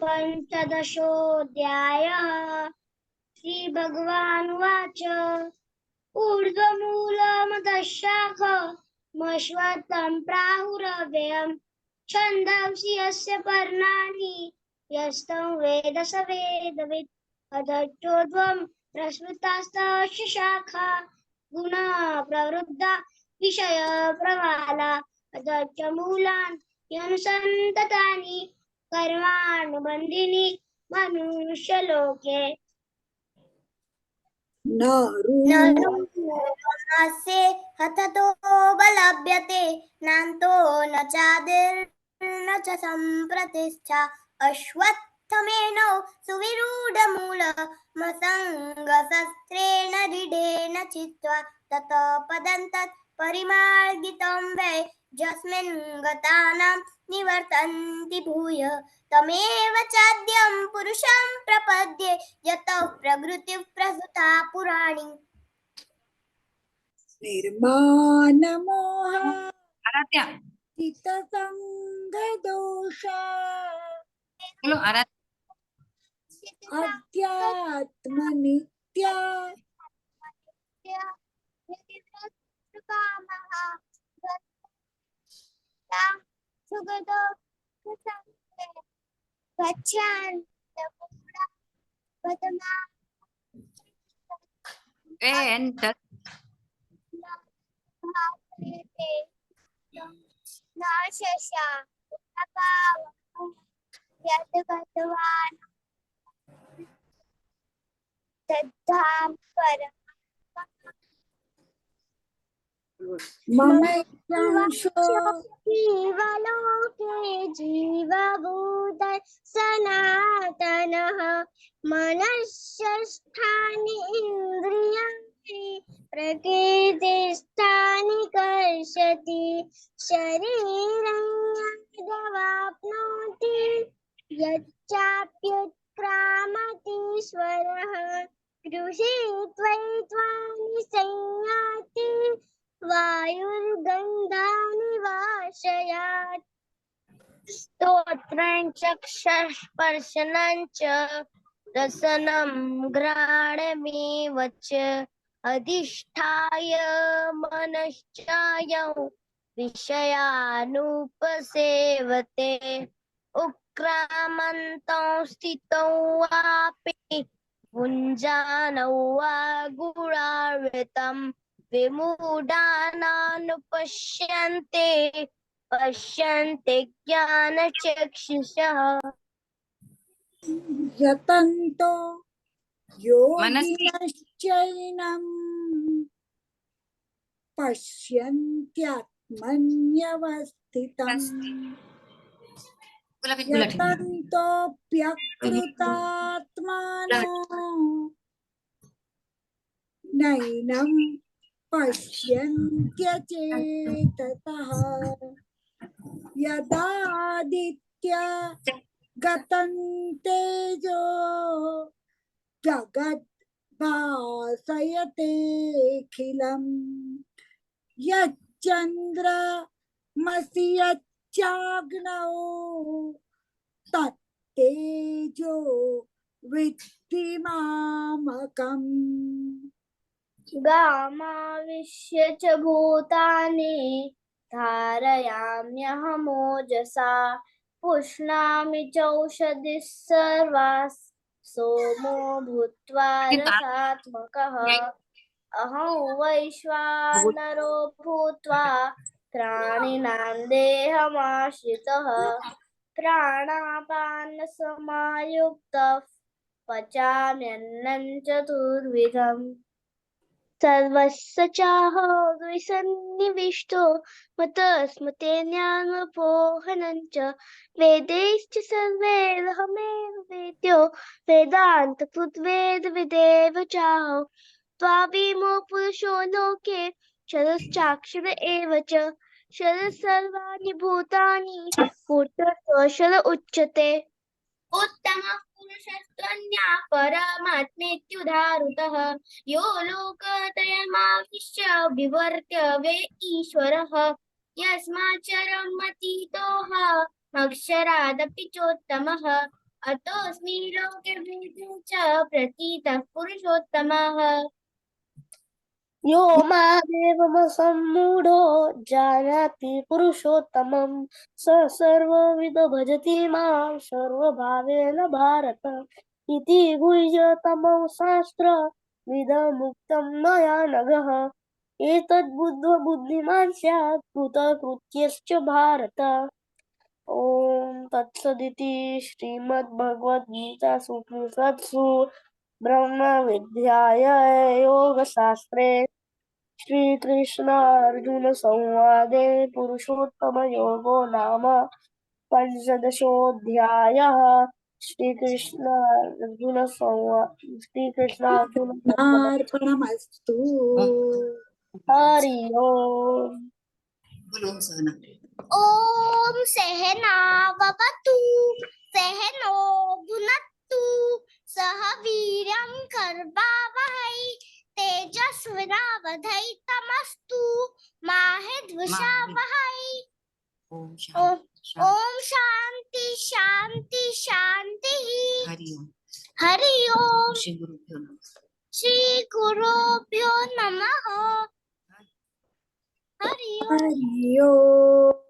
पंचदशोऽध्यायः। श्रीभगवानुवाच ऊर्ध्वमूलमधः शाखमश्वत्थं प्राहुरव्ययम् छन्दांसि यस्य पर्णानि यस्तं वेद स वेदवित् अधश्चोर्ध्वं प्रसृतास्तस्य शाखा गुणा प्रवृद्धा विषय प्रवाला अधश्च मूलानि यनुसन्ततानि कर्मानुबन्धीनि मनुष्यलोके न रूपमास्य हततो बलभ्यते नान्तो न चादिर्न च सम्प्रतिष्ठा अश्वत्थमेनो सुविरूढमूलमसङ्गशस्त्रेण दृढेन चित्वा ततः पदं तत् परिमार्गितं वै यस्मिन् गतानां निवर्तन्ति भूय तमेव चाद्यं पुरुषं प्रपद्ये यतः प्रकृतिः प्रसृता पुराणी निर्मानमोह चित्तसङ्गदोषा अध्यात्मनित्या ममैकांशो जीवलोके जीवभूत सनातनः मनःषष्ठानि इन्द्रियाणि प्रकृतिस्थानि कर्षति शरीरं यदवाप्नोति यच्चाप्युत्क्रामतीश्वरः गृहीत्वैत्वानि संयाति वायुर्गन्धानि वाशयात् स्तोत्रं चक्षुस्पर्शनं च रसनं घ्राणमेव च अधिष्ठाय मनश्चायं विषयानुपसेवते उक्रामन्तं स्थितौ वापि भुञ्जानौ वा गुणार्वितं विमूढानानुपश्यन्ते पश्यन्ते ज्ञानचक्षुषः यतन्तो योगिनश्चैनं पश्यन्त्यात्मन्यवस्थितम् यतन्तोऽप्यकृतात्मानो नैनं पश्यन्त्यचेतसः यदादित्य गतं तेजो जगद्भासयतेऽखिलम् यच्चन्द्रमसि यच्चाग्नौ तत्तेजो विद्धि मामकम् गामाविश्य च भूतानि धारयाम्यहमोजसा पुष्णामि चौषधिः सर्वाः सोमो भूत्वा रसात्मकः अहं वैश्वानरो भूत्वा प्राणिनां देहमाश्रितः प्राणापानसमायुक्तः पचाम्यन्नं चतुर्विधम् सर्वस्य चाहो द्विसन्निविष्टो मतः स्मृतेर्ज्ञानपोहनं च वेदैश्च सर्वैरहमेव वेद्यो वेदान्तकृद्वेदविदेव चाहो त्वाविमो पुरुषो लोके क्षरश्चाक्षर एव च क्षरः सर्वाणि भूतानि कूटस्थोऽक्षर उच्यते उत्तमः पुरुषस्त्वन्यः परमात्मेत्युदाहृतः यो लोकत्रयमाविश्य विवर्त्य वे ईश्वरः यस्माच्चरमतीतोऽहम् अक्षरादपि चोत्तमः अतोऽस्मि लोके वेदे च प्रथितः पुरुषोत्तमः यो मामेवमसम्मूढो जानाति पुरुषोत्तमं स सर्वविदो भजति मां सर्वभावेन भारत इति गुह्यतमं शास्त्रमिदमुक्तं मया नघः एतद्बुद्ध्वा बुद्धिमान् स्यात् कृतकृत्यश्च भारत ॐ तत्सदिति श्रीमद्भगवद्गीतासु उपनिषत्सु ब्रह्मविद्यायां योगशास्त्रे श्रीकृष्ण अर्जुन संवादे पुरुषोत्तमयोगो नाम पञ्चदशोऽध्यायः श्रीकृष्ण अर्जुन कृष्णार्पणमस्तु हरि ओम् ॐ सहनाववतु सहनो भुनक्तु सह वीर्यं कर्वावहै तेजस्विनावधैतमस्तु मा विद्विषावहै ॐ शान्ति शान्ति शान्तिः हरि ओम श्री गुरुभ्यो नमः हरि ओम हरि ओम